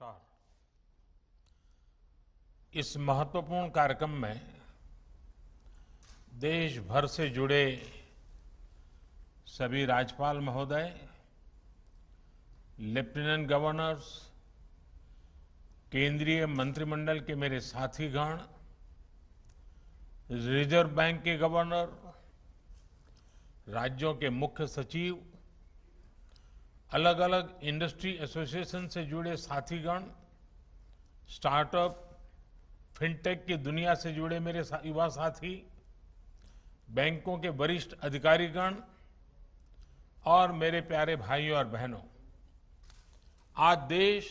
नमस्कार। इस महत्वपूर्ण कार्यक्रम में देश भर से जुड़े सभी राज्यपाल महोदय, लेफ्टिनेंट गवर्नर्स, केंद्रीय मंत्रिमंडल के मेरे साथीगण, रिजर्व बैंक के गवर्नर, राज्यों के मुख्य सचिव, अलग अलग इंडस्ट्री एसोसिएशन से जुड़े साथीगण, स्टार्टअप, फिनटेक की दुनिया से जुड़े मेरे युवा साथी, बैंकों के वरिष्ठ अधिकारीगण और मेरे प्यारे भाइयों और बहनों, आज देश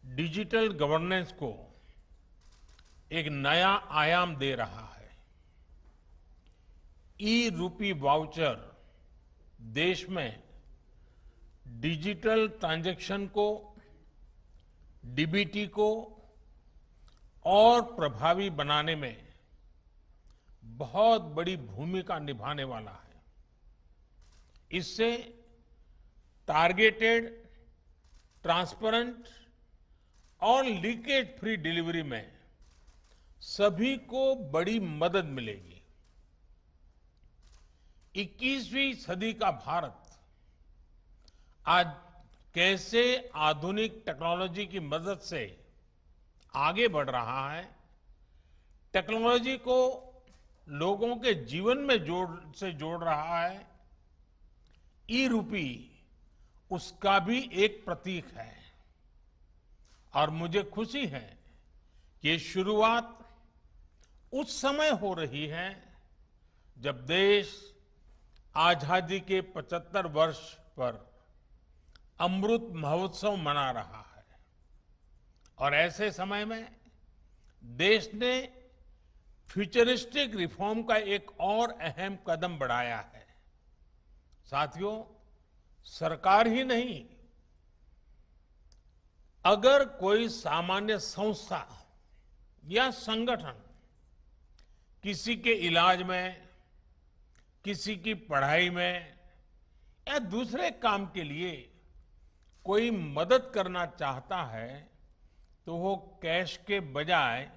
डिजिटल गवर्नेंस को एक नया आयाम दे रहा है। ई रूपी वाउचर देश में डिजिटल ट्रांजैक्शन को, डीबीटी को और प्रभावी बनाने में बहुत बड़ी भूमिका निभाने वाला है। इससे टारगेटेड, ट्रांसपेरेंट और लीकेज फ्री डिलीवरी में सभी को बड़ी मदद मिलेगी। 21वीं सदी का भारत आज कैसे आधुनिक टेक्नोलॉजी की मदद से आगे बढ़ रहा है, टेक्नोलॉजी को लोगों के जीवन में जोड़ रहा है, ई रूपी उसका भी एक प्रतीक है। और मुझे खुशी है कि ये शुरुआत उस समय हो रही है जब देश आजादी के 75 वर्ष पर अमृत महोत्सव मना रहा है। और ऐसे समय में देश ने फ्यूचरिस्टिक रिफॉर्म का एक और अहम कदम बढ़ाया है। साथियों, सरकार ही नहीं, अगर कोई सामान्य संस्था या संगठन किसी के इलाज में, किसी की पढ़ाई में या दूसरे काम के लिए कोई मदद करना चाहता है तो वो कैश के बजाय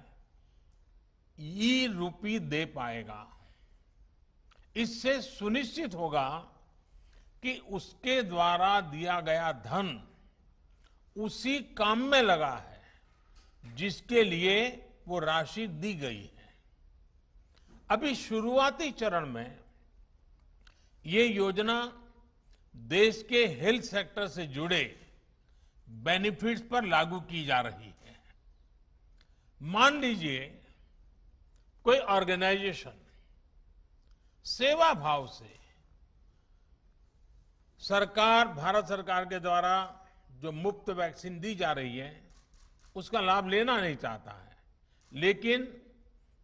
ई रूपी दे पाएगा। इससे सुनिश्चित होगा कि उसके द्वारा दिया गया धन उसी काम में लगा है जिसके लिए वो राशि दी गई है। अभी शुरुआती चरण में ये योजना देश के हेल्थ सेक्टर से जुड़े बेनिफिट्स पर लागू की जा रही है। मान लीजिए कोई ऑर्गेनाइजेशन सेवा भाव से भारत सरकार के द्वारा जो मुफ्त वैक्सीन दी जा रही है उसका लाभ लेना नहीं चाहता है, लेकिन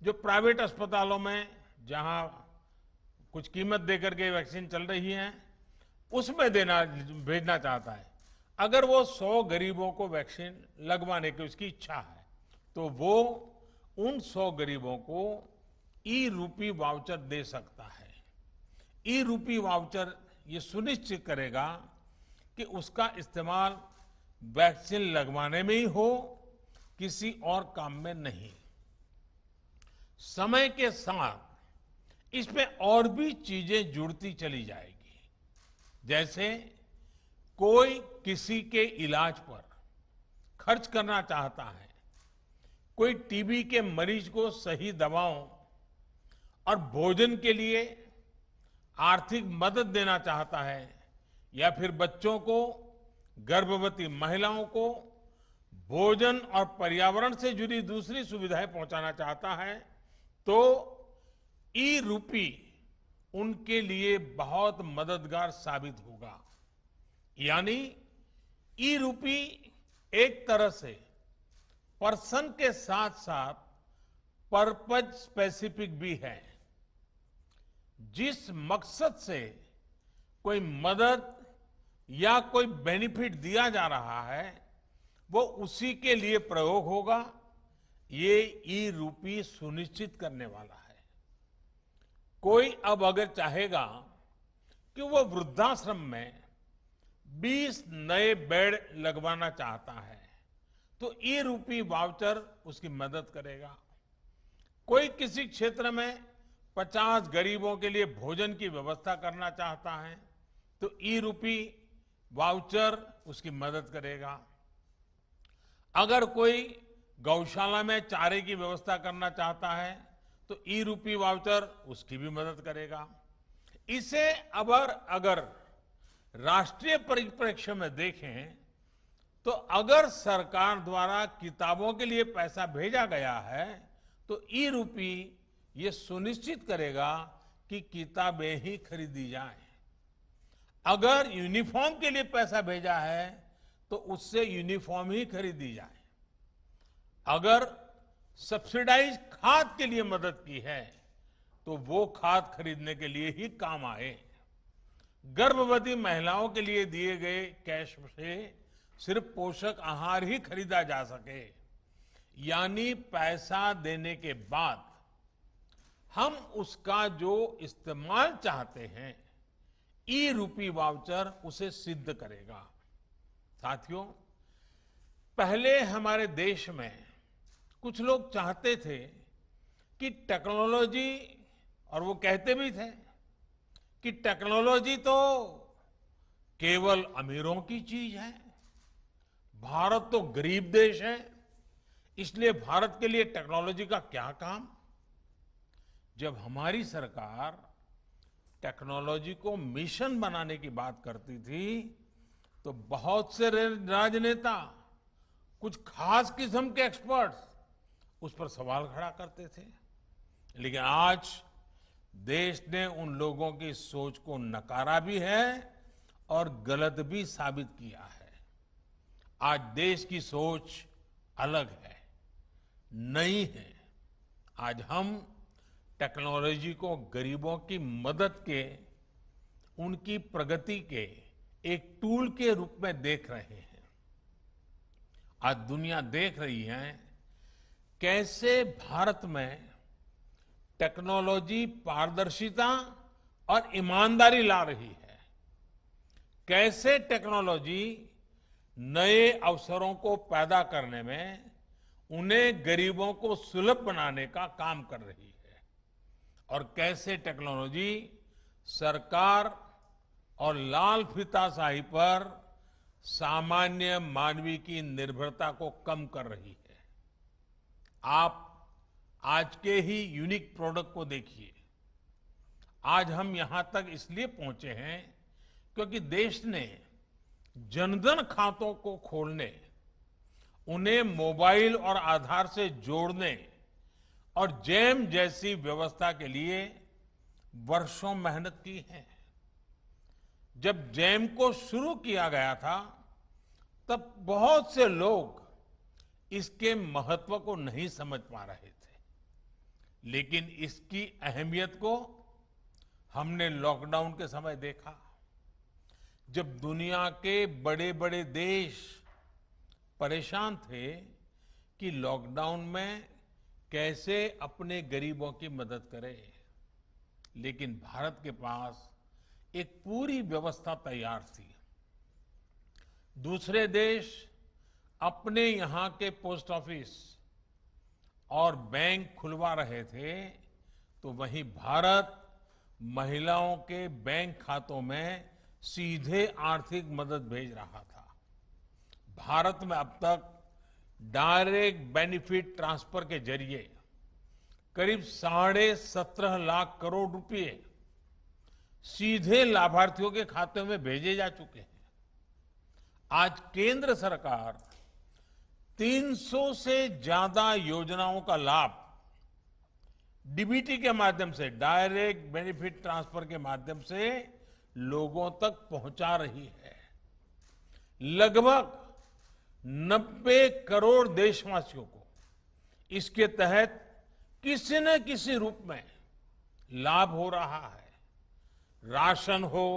जो प्राइवेट अस्पतालों में जहां कुछ कीमत देकर के वैक्सीन चल रही है उसमें भेजना चाहता है। अगर वो 100 गरीबों को वैक्सीन लगवाने की उसकी इच्छा है तो वो उन 100 गरीबों को ई रूपी वाउचर दे सकता है। ई रूपी वाउचर ये सुनिश्चित करेगा कि उसका इस्तेमाल वैक्सीन लगवाने में ही हो, किसी और काम में नहीं। समय के साथ इसमें और भी चीजें जुड़ती चली जाएगी। जैसे कोई किसी के इलाज पर खर्च करना चाहता है, कोई टीबी के मरीज को सही दवाओं और भोजन के लिए आर्थिक मदद देना चाहता है, या फिर बच्चों को, गर्भवती महिलाओं को भोजन और पर्यावरण से जुड़ी दूसरी सुविधाएं पहुंचाना चाहता है, तो ई रूपी उनके लिए बहुत मददगार साबित होगा। यानी ई रूपी एक तरह से पर्सन के साथ साथ पर्पज स्पेसिफिक भी है। जिस मकसद से कोई मदद या कोई बेनिफिट दिया जा रहा है वो उसी के लिए प्रयोग होगा, ये ई रूपी सुनिश्चित करने वाला है। कोई अब अगर चाहेगा कि वो वृद्धाश्रम में 20 नए बेड लगवाना चाहता है तो ई रूपी वाउचर उसकी मदद करेगा। कोई किसी क्षेत्र में 50 गरीबों के लिए भोजन की व्यवस्था करना चाहता है तो ई रूपी वाउचर उसकी मदद करेगा। अगर कोई गौशाला में चारे की व्यवस्था करना चाहता है तो ई रूपी वाउचर उसकी भी मदद करेगा। इसे अगर राष्ट्रीय परिप्रेक्ष्य में देखें तो अगर सरकार द्वारा किताबों के लिए पैसा भेजा गया है तो ई रूपी ये सुनिश्चित करेगा कि किताबें ही खरीदी जाएं। अगर यूनिफॉर्म के लिए पैसा भेजा है तो उससे यूनिफॉर्म ही खरीदी जाए। अगर सब्सिडाइज खाद के लिए मदद की है तो वो खाद खरीदने के लिए ही काम आए। गर्भवती महिलाओं के लिए दिए गए कैश से सिर्फ पोषक आहार ही खरीदा जा सके, यानी पैसा देने के बाद हम उसका जो इस्तेमाल चाहते हैं ई रूपी वाउचर उसे सिद्ध करेगा। साथियों, पहले हमारे देश में कुछ लोग चाहते थे कि टेक्नोलॉजी, और वो कहते भी थे कि टेक्नोलॉजी तो केवल अमीरों की चीज है, भारत तो गरीब देश है, इसलिए भारत के लिए टेक्नोलॉजी का क्या काम। जब हमारी सरकार टेक्नोलॉजी को मिशन बनाने की बात करती थी तो बहुत से राजनेता, कुछ खास किस्म के एक्सपर्ट्स उस पर सवाल खड़ा करते थे। लेकिन आज देश ने उन लोगों की सोच को नकारा भी है और गलत भी साबित किया है। आज देश की सोच अलग है, नई है। आज हम टेक्नोलॉजी को गरीबों की मदद के, उनकी प्रगति के एक टूल के रूप में देख रहे हैं। आज दुनिया देख रही है कैसे भारत में टेक्नोलॉजी पारदर्शिता और ईमानदारी ला रही है, कैसे टेक्नोलॉजी नए अवसरों को पैदा करने में, उन्हें गरीबों को सुलभ बनाने का काम कर रही है, और कैसे टेक्नोलॉजी सरकार और लाल फीताशाही पर सामान्य मानवीय की निर्भरता को कम कर रही है। आप आज के ही यूनिक प्रोडक्ट को देखिए। आज हम यहां तक इसलिए पहुंचे हैं क्योंकि देश ने जनधन खातों को खोलने, उन्हें मोबाइल और आधार से जोड़ने और जैम जैसी व्यवस्था के लिए वर्षों मेहनत की है। जब जैम को शुरू किया गया था तब बहुत से लोग इसके महत्व को नहीं समझ पा रहे थे, लेकिन इसकी अहमियत को हमने लॉकडाउन के समय देखा। जब दुनिया के बड़े बड़े देश परेशान थे कि लॉकडाउन में कैसे अपने गरीबों की मदद करें, लेकिन भारत के पास एक पूरी व्यवस्था तैयार थी। दूसरे देश अपने यहां के पोस्ट ऑफिस और बैंक खुलवा रहे थे तो वहीं भारत महिलाओं के बैंक खातों में सीधे आर्थिक मदद भेज रहा था। भारत में अब तक डायरेक्ट बेनिफिट ट्रांसफर के जरिए करीब 17.5 लाख करोड़ रुपए सीधे लाभार्थियों के खाते में भेजे जा चुके हैं। आज केंद्र सरकार 300 से ज्यादा योजनाओं का लाभ डीबीटी के माध्यम से, डायरेक्ट बेनिफिट ट्रांसफर के माध्यम से लोगों तक पहुंचा रही है। लगभग 90 करोड़ देशवासियों को इसके तहत किसी न किसी रूप में लाभ हो रहा है। राशन हो,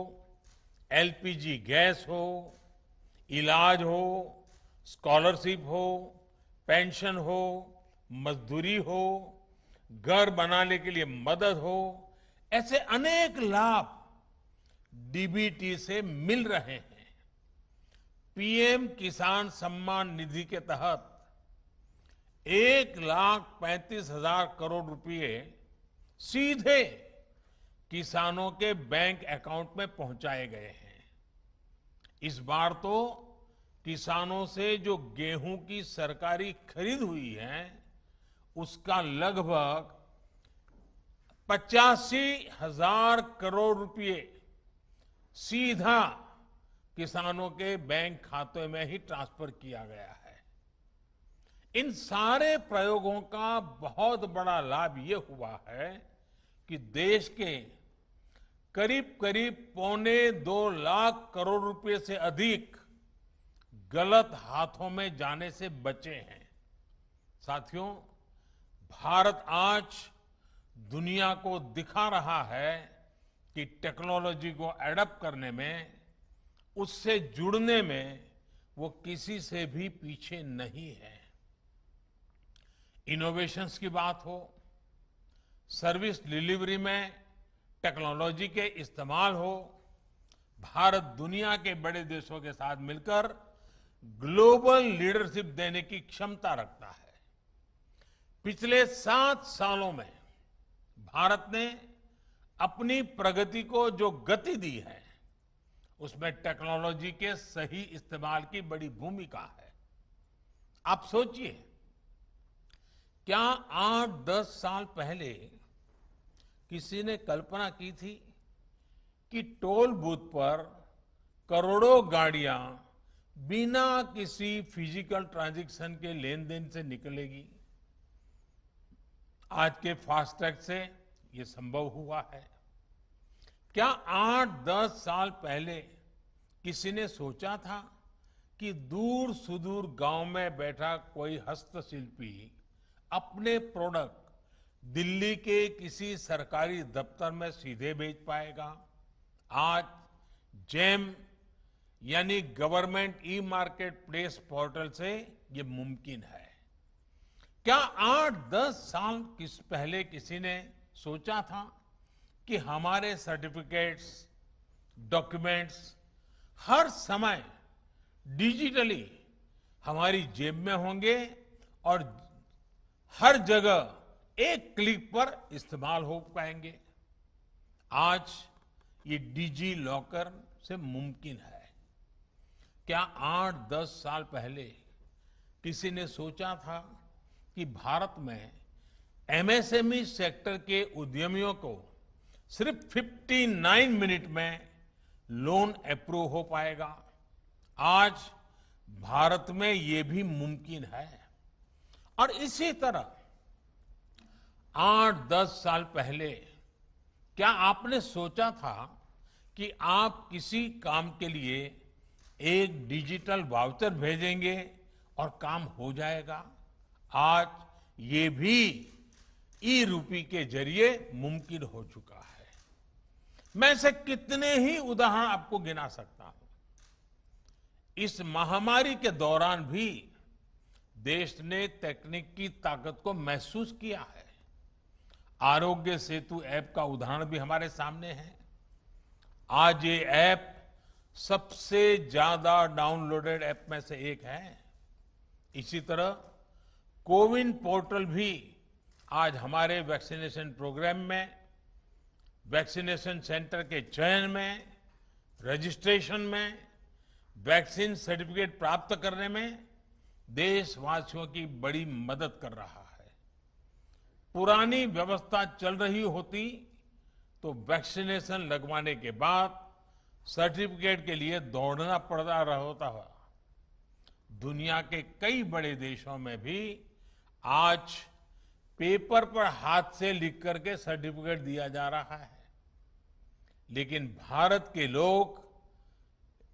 एलपीजी गैस हो, इलाज हो, स्कॉलरशिप हो, पेंशन हो, मजदूरी हो, घर बनाने के लिए मदद हो, ऐसे अनेक लाभ डीबीटी से मिल रहे हैं। पीएम किसान सम्मान निधि के तहत 1,35,000 करोड़ रुपए सीधे किसानों के बैंक अकाउंट में पहुंचाए गए हैं। इस बार तो किसानों से जो गेहूं की सरकारी खरीद हुई है उसका लगभग 85,000 करोड़ रुपए सीधा किसानों के बैंक खाते में ही ट्रांसफर किया गया है। इन सारे प्रयोगों का बहुत बड़ा लाभ ये हुआ है कि देश के करीब करीब 1.25 लाख करोड़ रुपए से अधिक गलत हाथों में जाने से बचे हैं। साथियों, भारत आज दुनिया को दिखा रहा है कि टेक्नोलॉजी को एडॉप्ट करने में, उससे जुड़ने में वो किसी से भी पीछे नहीं है। इनोवेशंस की बात हो, सर्विस डिलीवरी में टेक्नोलॉजी के इस्तेमाल हो, भारत दुनिया के बड़े देशों के साथ मिलकर ग्लोबल लीडरशिप देने की क्षमता रखता है। पिछले 7 सालों में भारत ने अपनी प्रगति को जो गति दी है उसमें टेक्नोलॉजी के सही इस्तेमाल की बड़ी भूमिका है। आप सोचिए, क्या 8-10 साल पहले किसी ने कल्पना की थी कि टोल बूथ पर करोड़ों गाड़ियां बिना किसी फिजिकल ट्रांजैक्शन के लेन देन से निकलेगी? आज के फास्टैग से ये संभव हुआ है। क्या 8-10 साल पहले किसी ने सोचा था कि दूर सुदूर गांव में बैठा कोई हस्तशिल्पी अपने प्रोडक्ट दिल्ली के किसी सरकारी दफ्तर में सीधे भेज पाएगा? आज जेम यानी government e market place portal से ये मुमकिन है। क्या 8-10 साल पहले किसी ने सोचा था कि हमारे सर्टिफिकेट्स, डॉक्यूमेंट्स हर समय डिजिटली हमारी जेब में होंगे और हर जगह एक क्लिक पर इस्तेमाल हो पाएंगे? आज ये डिजी लॉकर से मुमकिन है। क्या 8-10 साल पहले किसी ने सोचा था कि भारत में एमएसएमई सेक्टर के उद्यमियों को सिर्फ 59 मिनट में लोन अप्रूव हो पाएगा? आज भारत में ये भी मुमकिन है। और इसी तरह 8-10 साल पहले क्या आपने सोचा था कि आप किसी काम के लिए एक डिजिटल वाउचर भेजेंगे और काम हो जाएगा? आज ये भी ई रूपी के जरिए मुमकिन हो चुका है। मैं ऐसे कितने ही उदाहरण आपको गिना सकता हूं। इस महामारी के दौरान भी देश ने तकनीक की ताकत को महसूस किया है। आरोग्य सेतु ऐप का उदाहरण भी हमारे सामने है। आज ये ऐप सबसे ज्यादा डाउनलोडेड ऐप में से एक है। इसी तरह कोविन पोर्टल भी आज हमारे वैक्सीनेशन प्रोग्राम में, वैक्सीनेशन सेंटर के चयन में, रजिस्ट्रेशन में, वैक्सीन सर्टिफिकेट प्राप्त करने में देशवासियों की बड़ी मदद कर रहा है। पुरानी व्यवस्था चल रही होती तो वैक्सीनेशन लगवाने के बाद सर्टिफिकेट के लिए दौड़ना पड़ता होता है। दुनिया के कई बड़े देशों में भी आज पेपर पर हाथ से लिख करके सर्टिफिकेट दिया जा रहा है, लेकिन भारत के लोग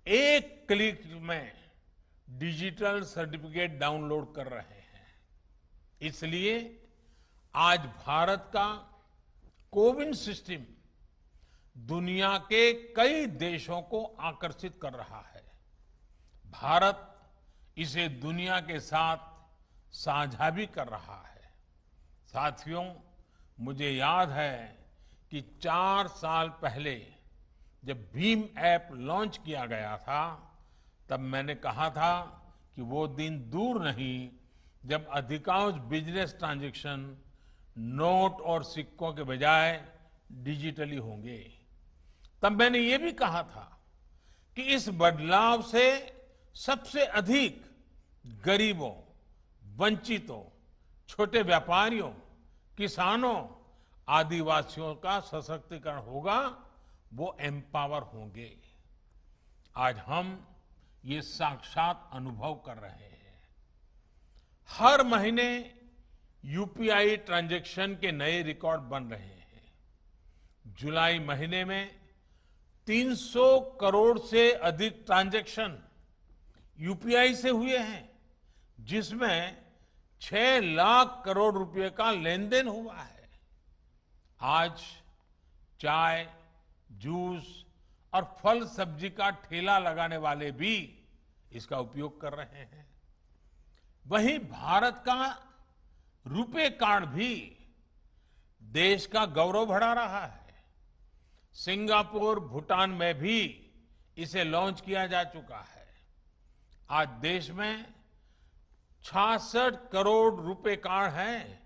एक क्लिक में डिजिटल सर्टिफिकेट डाउनलोड कर रहे हैं। इसलिए आज भारत का कोविन सिस्टम दुनिया के कई देशों को आकर्षित कर रहा है। भारत इसे दुनिया के साथ साझा भी कर रहा है। साथियों, मुझे याद है कि 4 साल पहले जब भीम ऐप लॉन्च किया गया था, तब मैंने कहा था कि वो दिन दूर नहीं जब अधिकांश बिजनेस ट्रांजैक्शन नोट और सिक्कों के बजाय डिजिटली होंगे। तब मैंने ये भी कहा था कि इस बदलाव से सबसे अधिक गरीबों, वंचितों, छोटे व्यापारियों, किसानों, आदिवासियों का सशक्तिकरण होगा, वो एम्पावर होंगे। आज हम ये साक्षात अनुभव कर रहे हैं। हर महीने यूपीआई ट्रांजैक्शन के नए रिकॉर्ड बन रहे हैं। जुलाई महीने में 300 करोड़ से अधिक ट्रांजैक्शन यूपीआई से हुए हैं, जिसमें 6 लाख करोड़ रुपए का लेन देन हुआ है। आज चाय, जूस और फल सब्जी का ठेला लगाने वाले भी इसका उपयोग कर रहे हैं। वहीं भारत का रुपे कार्ड भी देश का गौरव बढ़ा रहा है। सिंगापुर, भूटान में भी इसे लॉन्च किया जा चुका है। आज देश में 66 करोड़ रुपए कार्ड हैं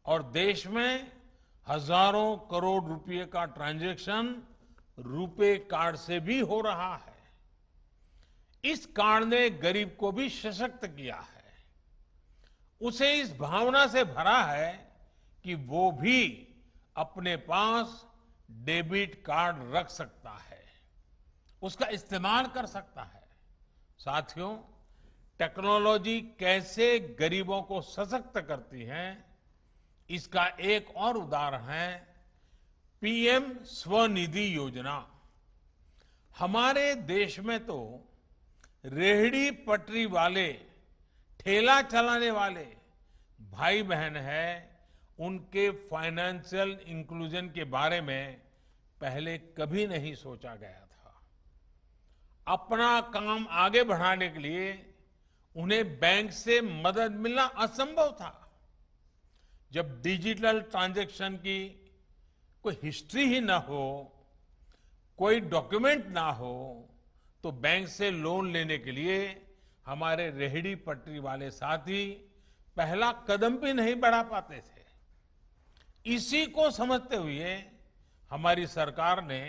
और देश में हजारों करोड़ रुपए का ट्रांजैक्शन रुपे कार्ड से भी हो रहा है। इस कार्ड ने गरीब को भी सशक्त किया है, उसे इस भावना से भरा है कि वो भी अपने पास डेबिट कार्ड रख सकता है, उसका इस्तेमाल कर सकता है। साथियों, टेक्नोलॉजी कैसे गरीबों को सशक्त करती है, इसका एक और उदाहरण है पीएम स्वनिधि योजना। हमारे देश में तो रेहड़ी पटरी वाले, ठेला चलाने वाले भाई बहन हैं, उनके फाइनेंशियल इंक्लूजन के बारे में पहले कभी नहीं सोचा गया था। अपना काम आगे बढ़ाने के लिए उन्हें बैंक से मदद मिलना असंभव था। जब डिजिटल ट्रांजैक्शन की कोई हिस्ट्री ही ना हो, कोई डॉक्यूमेंट ना हो, तो बैंक से लोन लेने के लिए हमारे रेहड़ी पटरी वाले साथी पहला कदम भी नहीं बढ़ा पाते थे। इसी को समझते हुए हमारी सरकार ने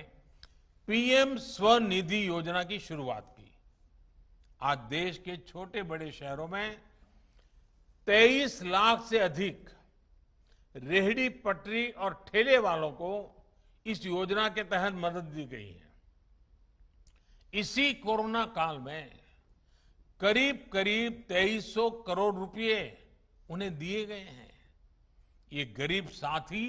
पीएम स्वनिधि योजना की शुरुआत की। आज देश के छोटे बड़े शहरों में 23 लाख से अधिक रेहड़ी पटरी और ठेले वालों को इस योजना के तहत मदद दी गई है। इसी कोरोना काल में करीब करीब 2300 करोड़ रुपए उन्हें दिए गए हैं। ये गरीब साथी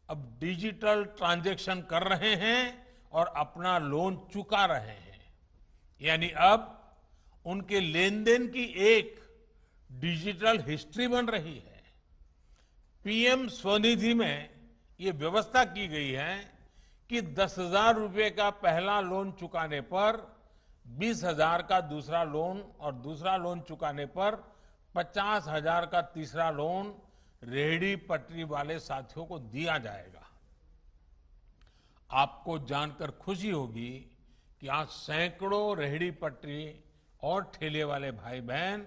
अब डिजिटल ट्रांजैक्शन कर रहे हैं और अपना लोन चुका रहे हैं। यानी अब उनके लेन देन की एक डिजिटल हिस्ट्री बन रही है। पीएम स्वनिधि में ये व्यवस्था की गई है कि 10,000 रुपए का पहला लोन चुकाने पर 20,000 का दूसरा लोन और दूसरा लोन चुकाने पर 50,000 का तीसरा लोन रेहड़ी पटरी वाले साथियों को दिया जाएगा। आपको जानकर खुशी होगी कि आज सैकड़ों रेहड़ी पटरी और ठेले वाले भाई बहन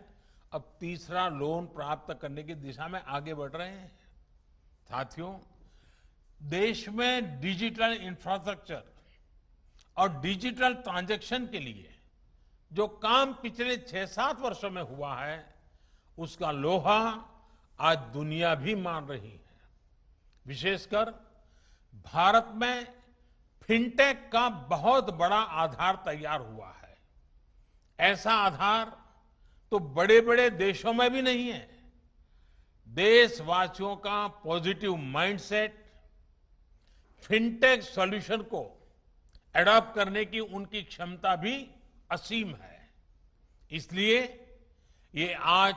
अब तीसरा लोन प्राप्त करने की दिशा में आगे बढ़ रहे हैं। साथियों, देश में डिजिटल इंफ्रास्ट्रक्चर और डिजिटल ट्रांजैक्शन के लिए जो काम पिछले 6-7 वर्षों में हुआ है, उसका लोहा आज दुनिया भी मान रही है। विशेषकर भारत में फिनटेक का बहुत बड़ा आधार तैयार हुआ है। ऐसा आधार तो बड़े बड़े देशों में भी नहीं है। देशवासियों का पॉजिटिव माइंडसेट, फिनटेक सॉल्यूशन को एडॉप्ट करने की उनकी क्षमता भी असीम है। इसलिए ये आज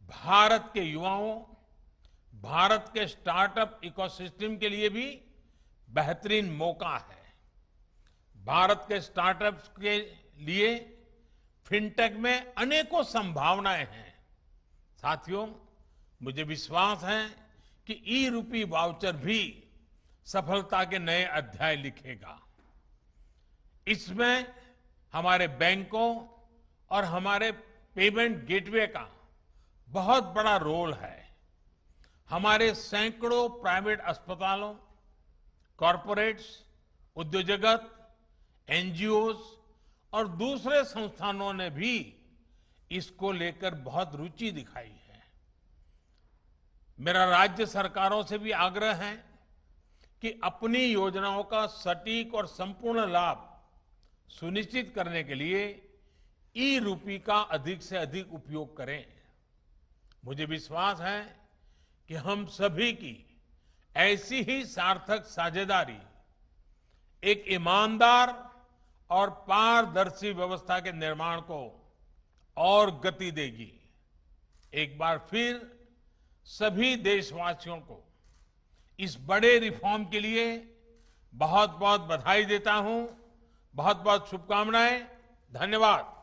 भारत के युवाओं, भारत के स्टार्टअप इकोसिस्टम के लिए भी बेहतरीन मौका है। भारत के स्टार्टअप्स के लिए फिनटेक में अनेकों संभावनाएं हैं। साथियों, मुझे विश्वास है कि ई रूपी वाउचर भी सफलता के नए अध्याय लिखेगा। इसमें हमारे बैंकों और हमारे पेमेंट गेटवे का बहुत बड़ा रोल है। हमारे सैकड़ों प्राइवेट अस्पतालों, कॉरपोरेट्स, उद्योग जगत, एनजीओज और दूसरे संस्थानों ने भी इसको लेकर बहुत रुचि दिखाई है। मेरा राज्य सरकारों से भी आग्रह है कि अपनी योजनाओं का सटीक और संपूर्ण लाभ सुनिश्चित करने के लिए ई-रूपी का अधिक से अधिक उपयोग करें। मुझे विश्वास है कि हम सभी की ऐसी ही सार्थक साझेदारी एक ईमानदार और पारदर्शी व्यवस्था के निर्माण को और गति देगी। एक बार फिर सभी देशवासियों को इस बड़े रिफॉर्म के लिए बहुत बहुत बधाई देता हूं, बहुत बहुत शुभकामनाएं। धन्यवाद।